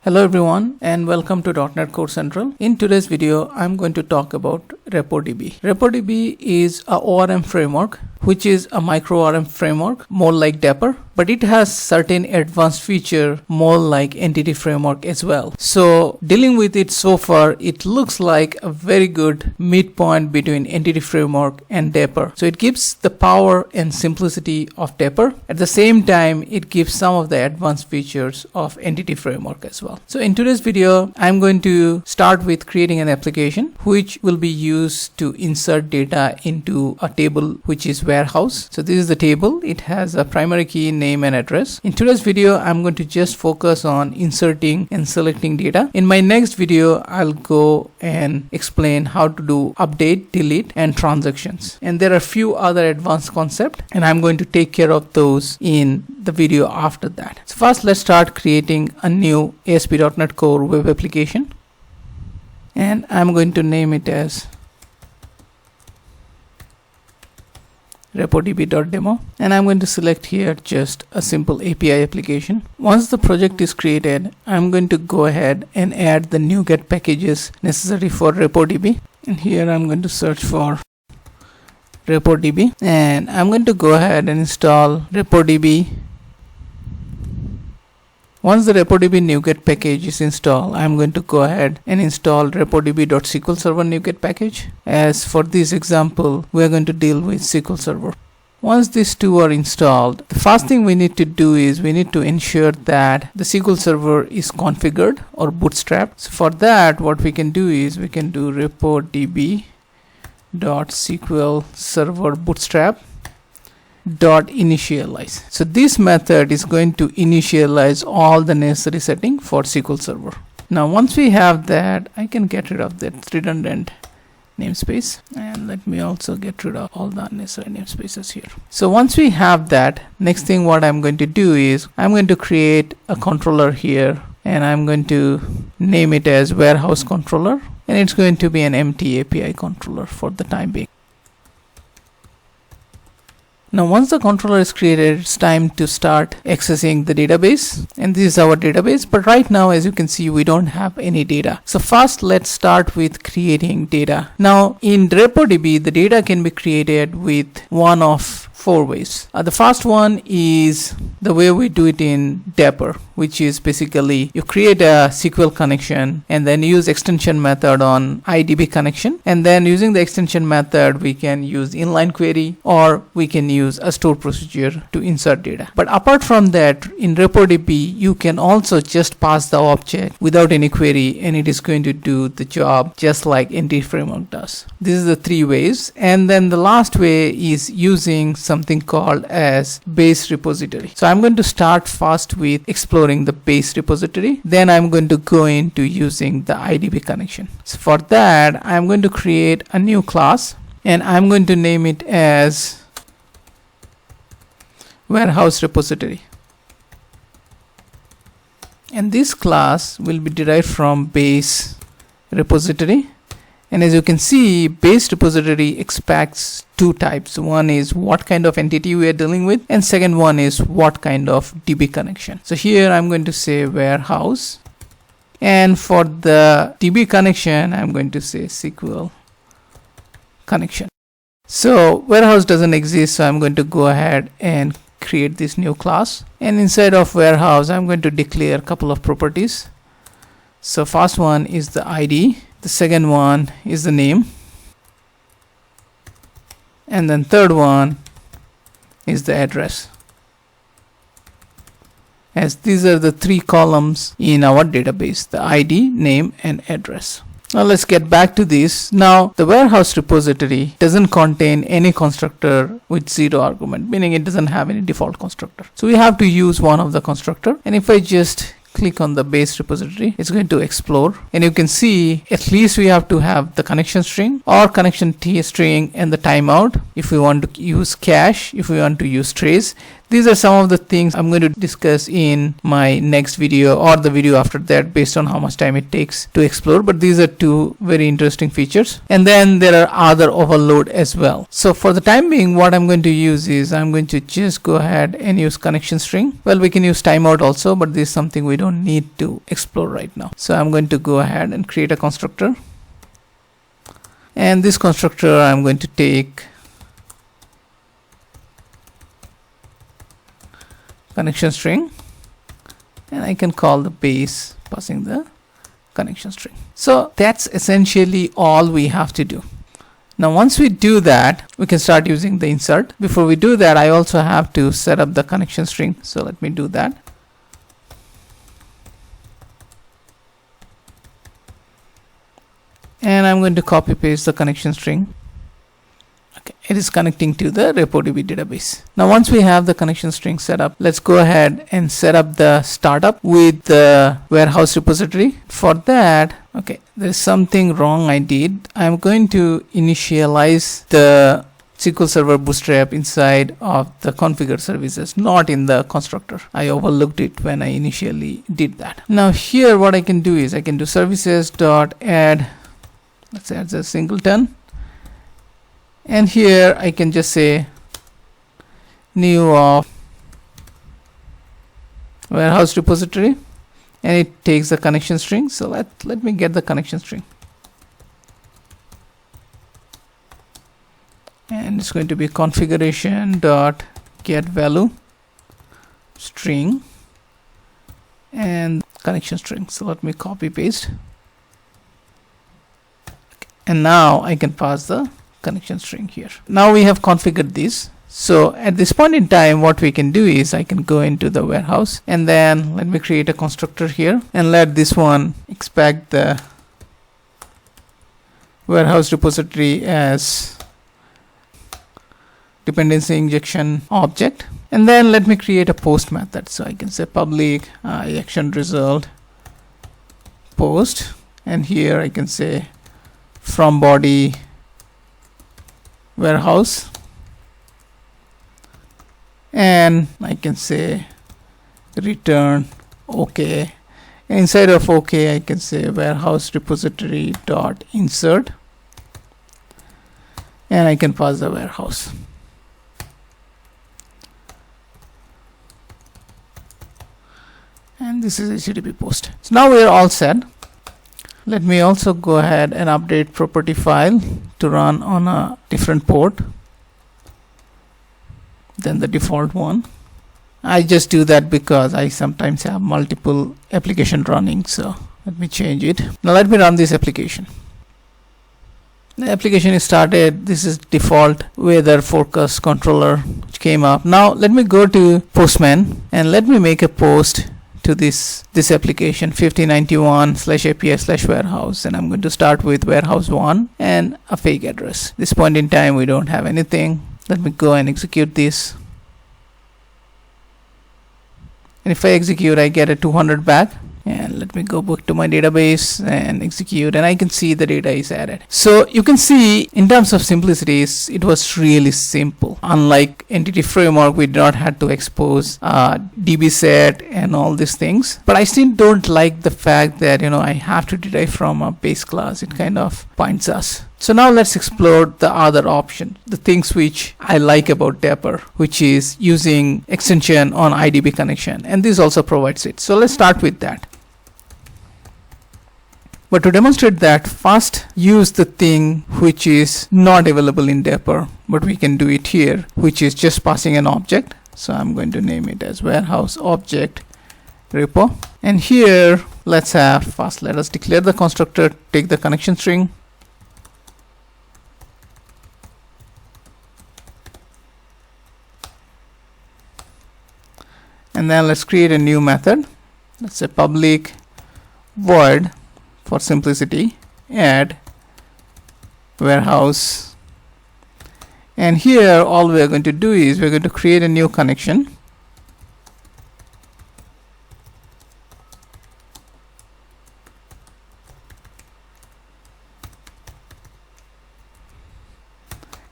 Hello everyone and welcome to .NET Core Central. In today's video, I'm going to talk about RepoDb. RepoDb is a ORM framework, which is a micro ORM framework, more like Dapper, but it has certain advanced feature more like Entity Framework as well. So dealing with it so far, it looks like a very good midpoint between Entity Framework and Dapper. So it gives the power and simplicity of Dapper. At the same time, it gives some of the advanced features of Entity Framework as well. So in today's video, I'm going to start with creating an application which will be used to insert data into a table which is warehouse. So this is the table. It has a primary key, name and address. In today's video, I'm going to just focus on inserting and selecting data. In my next video, I'll go and explain how to do update, delete and transactions. And there are a few other advanced concepts and I'm going to take care of those in the video after that. So first, let's start creating a new ASP.NET Core web application. And I'm going to name it as RepoDb.demo, and I'm going to select here just a simple API application. Once the project is created, I'm going to go ahead and add the NuGet packages necessary for RepoDB. And here I'm going to search for RepoDB, and I'm going to go ahead and install RepoDB. Once the RepoDB NuGet package is installed, I'm going to go ahead and install RepoDB.SQL Server NuGet package. As for this example, we are going to deal with SQL Server. Once these two are installed, the first thing we need to do is we need to ensure that the SQL Server is configured or bootstrapped. So for that, what we can do is we can do RepoDB.SQL Server bootstrap .initialize. So this method is going to initialize all the necessary setting for SQL Server. Now once we have that, I can get rid of that redundant namespace, and let me also get rid of all the unnecessary namespaces here. So once we have that, next thing what I'm going to do is I'm going to create a controller here, and I'm going to name it as warehouse controller, and it's going to be an empty API controller for the time being. Now once the controller is created, it's time to start accessing the database, and this is our database, but right now as you can see we don't have any data. So first let's start with creating data. Now in RepoDB the data can be created with one of four ways. The first one is the way we do it in Dapper, which is basically you create a SQL connection and then use extension method on IDBConnection, and then using the extension method we can use inline query or we can use a store procedure to insert data. But apart from that, in RepoDB you can also just pass the object without any query and it is going to do the job just like Entity Framework does. This is the three ways, and then the last way is using something called as BaseRepository. So I'm going to start first with exploring the BaseRepository, then I'm going to go into using the IDBConnection. So for that I'm going to create a new class and I'm going to name it as warehouse repository, and this class will be derived from BaseRepository. And as you can see, BaseRepository expects two types. One is what kind of entity we are dealing with, and second one is what kind of DB connection. So here I'm going to say warehouse, and for the DB connection I'm going to say SQL connection. So warehouse doesn't exist, so I'm going to go ahead and create this new class, and inside of warehouse I'm going to declare a couple of properties. So first one is the ID, the second one is the name, and then third one is the address, as these are the three columns in our database: the ID, name and address. Now let's get back to this. Now the warehouse repository doesn't contain any constructor with zero argument, meaning it doesn't have any default constructor. So we have to use one of the constructor, and if I just click on the base repository, it's going to explore, and you can see at least we have to have the connection string or connection T string and the timeout. If we want to use cache, if we want to use trace, These are some of the things I'm going to discuss in my next video or the video after that, based on how much time it takes to explore. But these are two very interesting features. And then there are other overload as well. So for the time being, what I'm going to use is I'm going to just go ahead and use connection string. Well, we can use timeout also, but this is something we don't need to explore right now. So I'm going to go ahead and create a constructor. And this constructor I'm going to take connection string, and I can call the base passing the connection string. So that's essentially all we have to do. Now once we do that, we can start using the insert. Before we do that, I also have to set up the connection string. So let me do that. And I'm going to copy paste the connection string. Okay, it is connecting to the RepoDb database. Now once we have the connection string set up, let's go ahead and set up the startup with the warehouse repository. For that, okay, there's something wrong I did. I'm going to initialize the SQL Server Bootstrap inside of the configure services, not in the constructor. I overlooked it when I initially did that. Now here what I can do is I can do services.add, let's add the singleton. And here I can just say new of warehouse repository, and it takes the connection string. So let me get the connection string, and it's going to be configuration dot get value string and connection string. So let me copy paste, and now I can pass the connection string here. Now we have configured this. So at this point in time, what we can do is I can go into the warehouse, and then let me create a constructor here and let this one expect the warehouse repository as dependency injection object. And then let me create a post method. So I can say public action result post, and here I can say from body warehouse, and I can say return OK. Inside of OK I can say warehouse repository dot insert, and I can pass the warehouse. And this is HTTP post. So now we are all set. Let me also go ahead and update property file to run on a different port than the default one. I just do that because I sometimes have multiple applications running. So let me change it. Now let me run this application. The application is started. This is default weather forecast controller which came up. Now let me go to Postman and let me make a post to this application 5091/API/warehouse, and I'm going to start with warehouse 1 and a fake address. This point in time we don't have anything. Let me go and execute this, and if I execute I get a 200 back. And let me go back to my database and execute, and I can see the data is added. So you can see in terms of simplicities, it was really simple. Unlike Entity Framework, we did not have to expose DB set and all these things. But I still don't like the fact that I have to derive from a base class. It kind of binds us. So now let's explore the other option, the things which I like about Dapper, which is using extension on IDBConnection, and this also provides it. So let's start with that. But to demonstrate that, first use the thing which is not available in Dapper, but we can do it here, which is just passing an object. So I'm going to name it as warehouse object repo. And here let us declare the constructor, take the connection string, and then let's create a new method. Let's say public void, for simplicity, add warehouse, and here all we are going to do is we're going to create a new connection,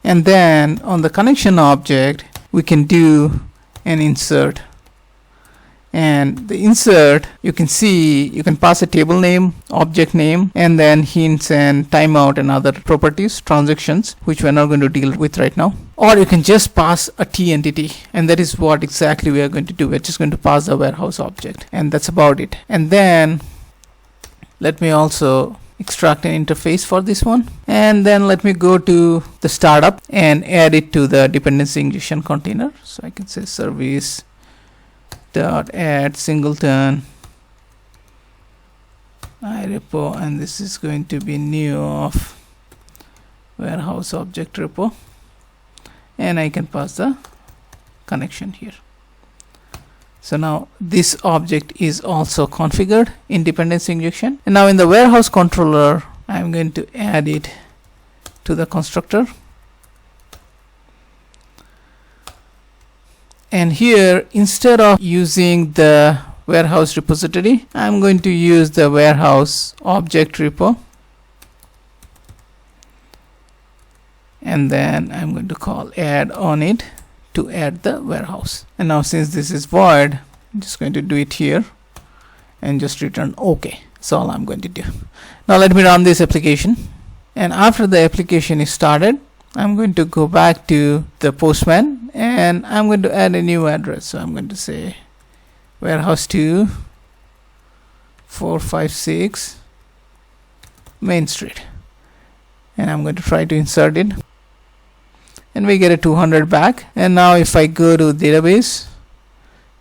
and then on the connection object we can do and insert. And the insert, you can see you can pass a table name, object name, and then hints and timeout and other properties, transactions, which we're not going to deal with right now. Or you can just pass a T entity, and that is what exactly we are going to do. We're just going to pass the warehouse object, and that's about it. And then let me also extract an interface for this one, and then let me go to the startup and add it to the dependency injection container. So I can say service dot add singleton iRepo, and this is going to be new of warehouse object repo, and I can pass the connection here. So now this object is also configured in dependency injection, and now in the warehouse controller I'm going to add it to the constructor. And here, instead of using the warehouse repository, I'm going to use the warehouse object repo, and then I'm going to call add on it to add the warehouse. And now since this is void, I'm just going to do it here and just return OK. That's all I'm going to do. Now let me run this application, and after the application is started, I'm going to go back to the Postman, and I'm going to add a new address. So I'm going to say warehouse 2 456 Main Street, and I'm going to try to insert it, and we get a 200 back. And now if I go to database,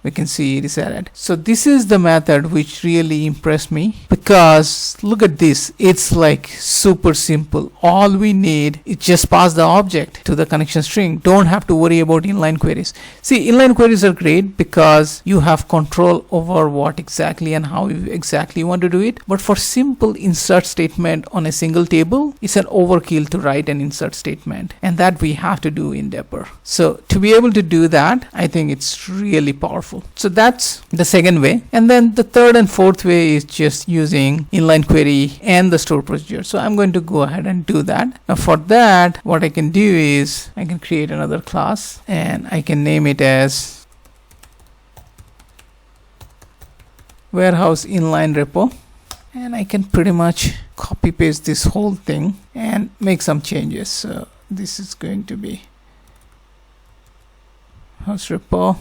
we can see it is added. So this is the method which really impressed me, because look at this, it's like super simple. All we need is just pass the object to the connection string. Don't have to worry about inline queries. See, inline queries are great because you have control over what exactly and how you exactly want to do it, but for simple insert statement on a single table, it's an overkill to write an insert statement, and that we have to do in Dapper. So to be able to do that, I think it's really powerful. So that's the second way. And then the third and fourth way is just using inline query and the store procedure. So I'm going to go ahead and do that. Now for that, what I can do is I can create another class, and I can name it as warehouse inline repo, and I can pretty much copy paste this whole thing and make some changes. So this is going to be house repo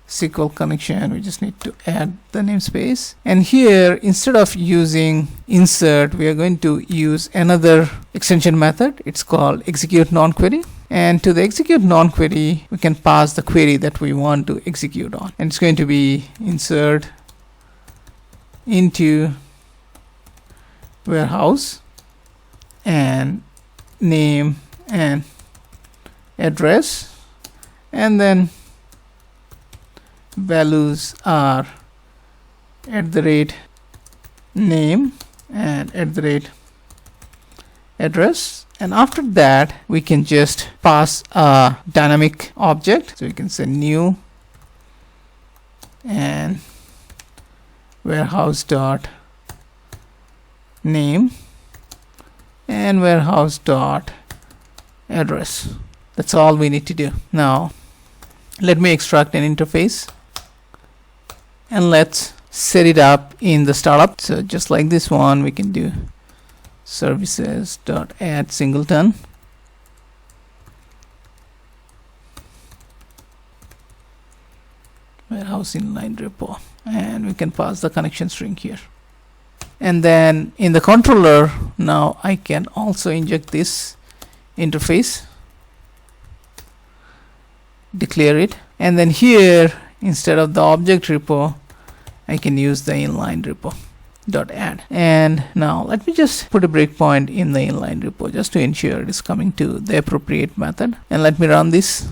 SQL connection. We just need to add the namespace, and here instead of using insert, we are going to use another extension method. It's called execute non-query, and to the execute non-query we can pass the query that we want to execute on, and it's going to be insert into warehouse and name and address, and then values are @name and @address. And after that we can just pass a dynamic object. So we can say new and warehouse dot name and warehouse dot address. That's all we need to do. Now let me extract an interface, and let's set it up in the startup. So just like this one, we can do services dot add singleton, warehouse inline repo, and we can pass the connection string here. And then in the controller, now I can also inject this interface, declare it, and then here instead of the object repo I can use the inline repo dot add. And now let me just put a breakpoint in the inline repo just to ensure it is coming to the appropriate method, and let me run this.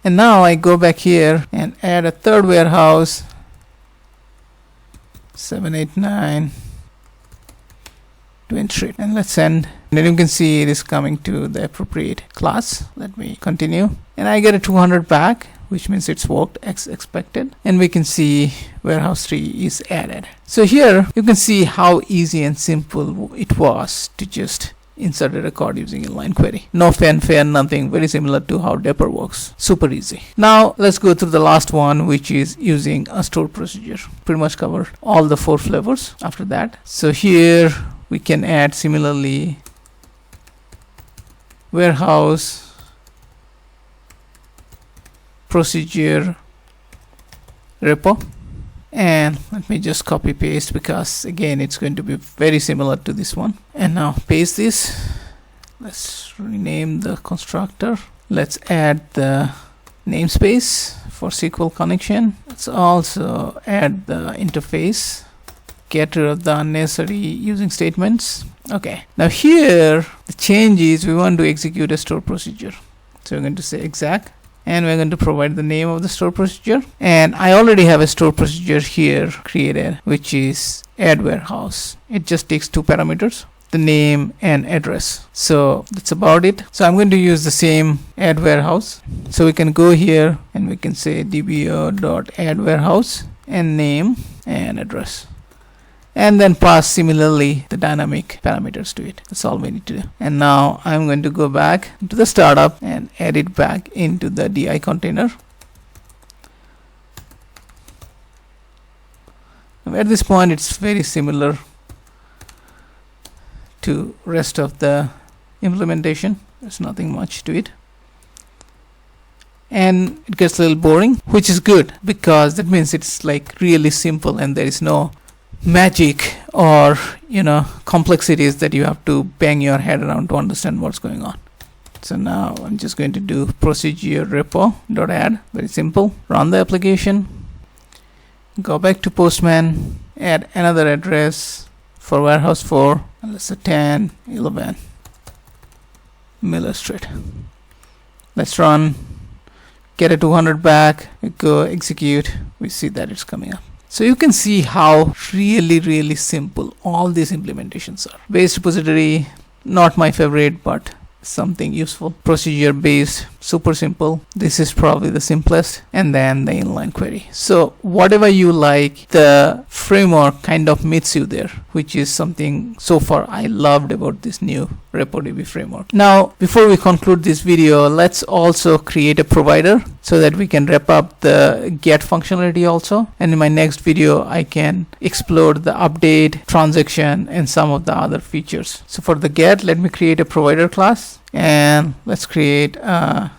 And now I go back here and add a third warehouse 789 Twin Street, and let's send. And then you can see it is coming to the appropriate class. Let me continue, and I get a 200 back, which means it's worked as expected, and we can see warehouse 3 is added. So here you can see how easy and simple it was to just insert a record using inline query. No fanfare, nothing. Very similar to how Dapper works. Super easy. Now let's go through the last one, which is using a store procedure. Pretty much covered all the 4 flavors after that. So here we can add similarly warehouse procedure repo. And let me just copy paste, because again it's going to be very similar to this one. And now paste this. Let's rename the constructor. Let's add the namespace for SQL connection. Let's also add the interface. Get rid of the unnecessary using statements. Okay, now here the change is we want to execute a store procedure. So we're going to say exec, and we're going to provide the name of the store procedure. And I already have a store procedure here created, which is add warehouse. It just takes 2 parameters, the name and address. So that's about it. So I'm going to use the same add warehouse. So we can go here and we can say dbo.add warehouse and name and address, and then pass similarly the dynamic parameters to it. That's all we need to do. And now I'm going to go back to the startup and add it back into the DI container. Now at this point it's very similar to rest of the implementation. There's nothing much to it, and it gets a little boring, which is good, because that means it's like really simple and there is no magic or complexities that you have to bang your head around to understand what's going on. So now I'm just going to do procedure repo.add. Very simple. Run the application, go back to Postman, add another address for warehouse 4, and let's say 1011 Miller Street. Let's run, get a 200 back, we go execute, we see that it's coming up. So you can see how really simple all these implementations are. BaseRepository, not my favorite, but something useful. Procedure based, super simple. This is probably the simplest. And then the inline query. So whatever you like, the framework kind of meets you there, which is something so far I loved about this new RepoDb framework. Now, before we conclude this video, let's also create a provider so that we can wrap up the get functionality also. And in my next video, I can explore the update, transaction, and some of the other features. So for the get, let me create a provider class, and let's create a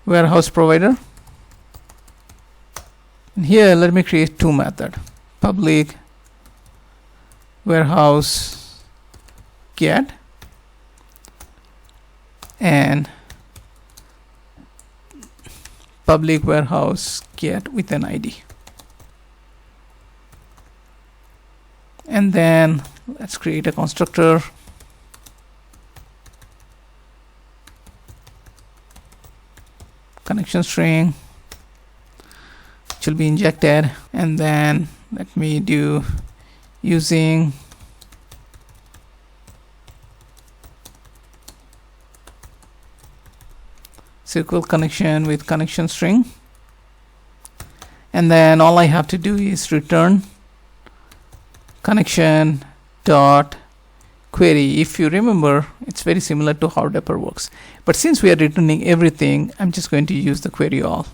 warehouse provider. And here, let me create 2 methods: public warehouse get and public warehouse get with an ID. And then let's create a constructor. Connection string, which will be injected. And then let me do using SQL connection with connection string. And then all I have to do is return connection dot query. If you remember, it's very similar to how Dapper works, but since we are returning everything, I'm just going to use the query all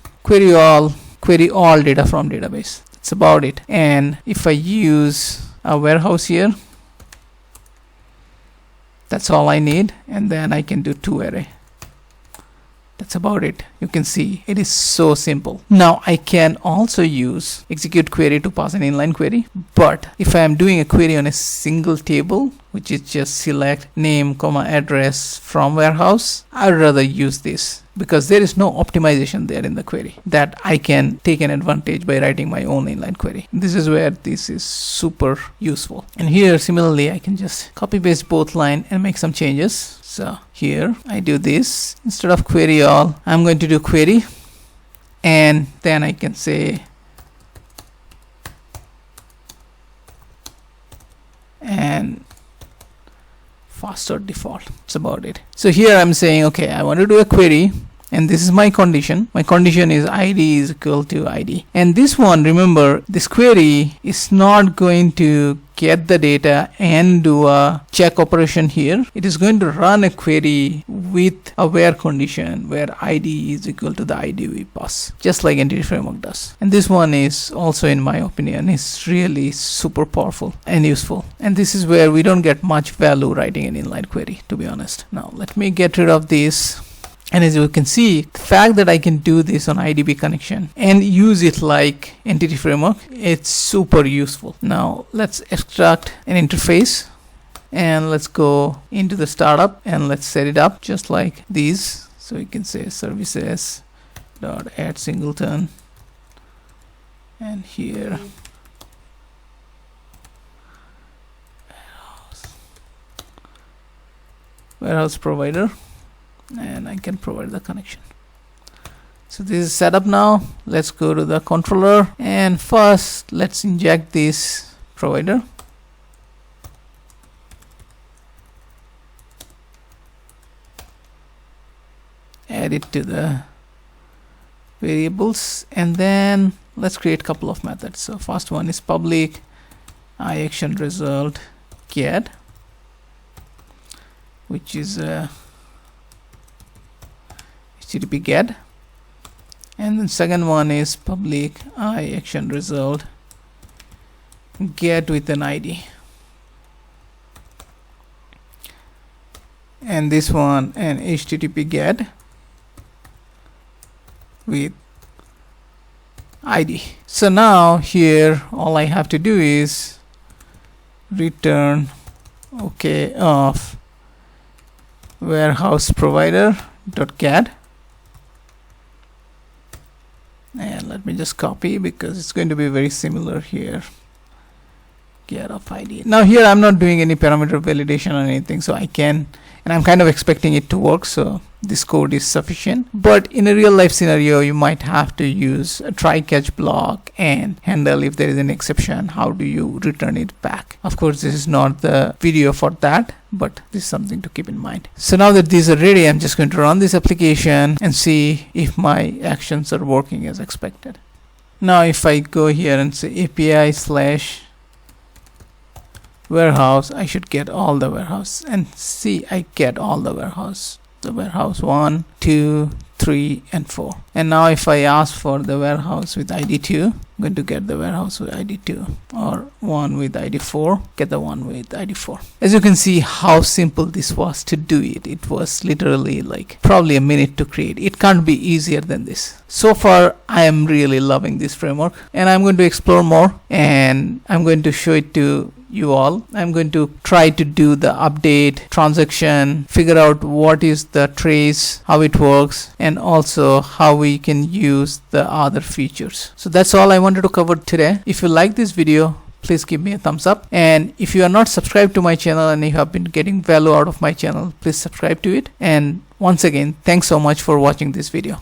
data from database. That's about it. And if I use a warehouse here, that's all I need, and then I can do 2 array. That's about it. You can see it is so simple. Now I can also use execute query to pass an inline query, but if I am doing a query on a single table, which is just select name, address from warehouse, I'd rather use this because there is no optimization there in the query that I can take an advantage by writing my own inline query. This is where this is super useful. And here similarly, I can just copy paste both line and make some changes. So here I do this. Instead of query all, I'm going to do query, and then I can say and faster default. That's about it. So here I'm saying, okay, I want to do a query, and this is my condition. My condition is ID is equal to ID. And this one, remember, this query is not going to get the data and do a check operation here, it is going to run a query with a where condition where ID is equal to the ID we pass, just like Entity Framework does. And this one is also, in my opinion, is really super powerful and useful. And this is where we don't get much value writing an inline query, to be honest. Now let me get rid of this. And as you can see, the fact that I can do this on IDBConnection and use it like Entity Framework, it's super useful. Now let's extract an interface and let's go into the startup and let's set it up just like these. So you can say services dot add singleton, and here warehouse provider, and I can provide the connection. So this is set up now. Let's go to the controller, and first let's inject this provider. Add it to the variables, and then let's create a couple of methods. So first one is public iActionResult get, which is a HTTP get, and then second one is public iActionResult get with an ID, and this one an HTTP get with ID. So now here all I have to do is return OK of warehouse provider dot get, and let me just copy because it's going to be very similar here. Get of ID. Now here I'm not doing any parameter validation or anything, so I can, and I'm kind of expecting it to work, so this code is sufficient. But in a real life scenario, you might have to use a try catch block and handle if there is an exception. How do you return it back? Of course, this is not the video for that, but this is something to keep in mind. So now that these are ready, I'm just going to run this application and see if my actions are working as expected. Now if I go here and say API / warehouse, I should get all the warehouse, and see I get all the warehouse. The warehouse 1, 2, 3 and 4. And now if I ask for the warehouse with ID 2, I'm going to get the warehouse with ID 2, or 1 with ID 4, get the 1 with ID 4. As you can see how simple this was to do it. It was literally like probably a minute to create. It can't be easier than this. So far I am really loving this framework, and I'm going to explore more, and I'm going to show it to you all. I'm going to try to do the update transaction, figure out what is the trace, how it works, and also how we can use the other features. So that's all I wanted to cover today. If you like this video, please give me a thumbs up, and if you are not subscribed to my channel and you have been getting value out of my channel, please subscribe to it. And once again, thanks so much for watching this video.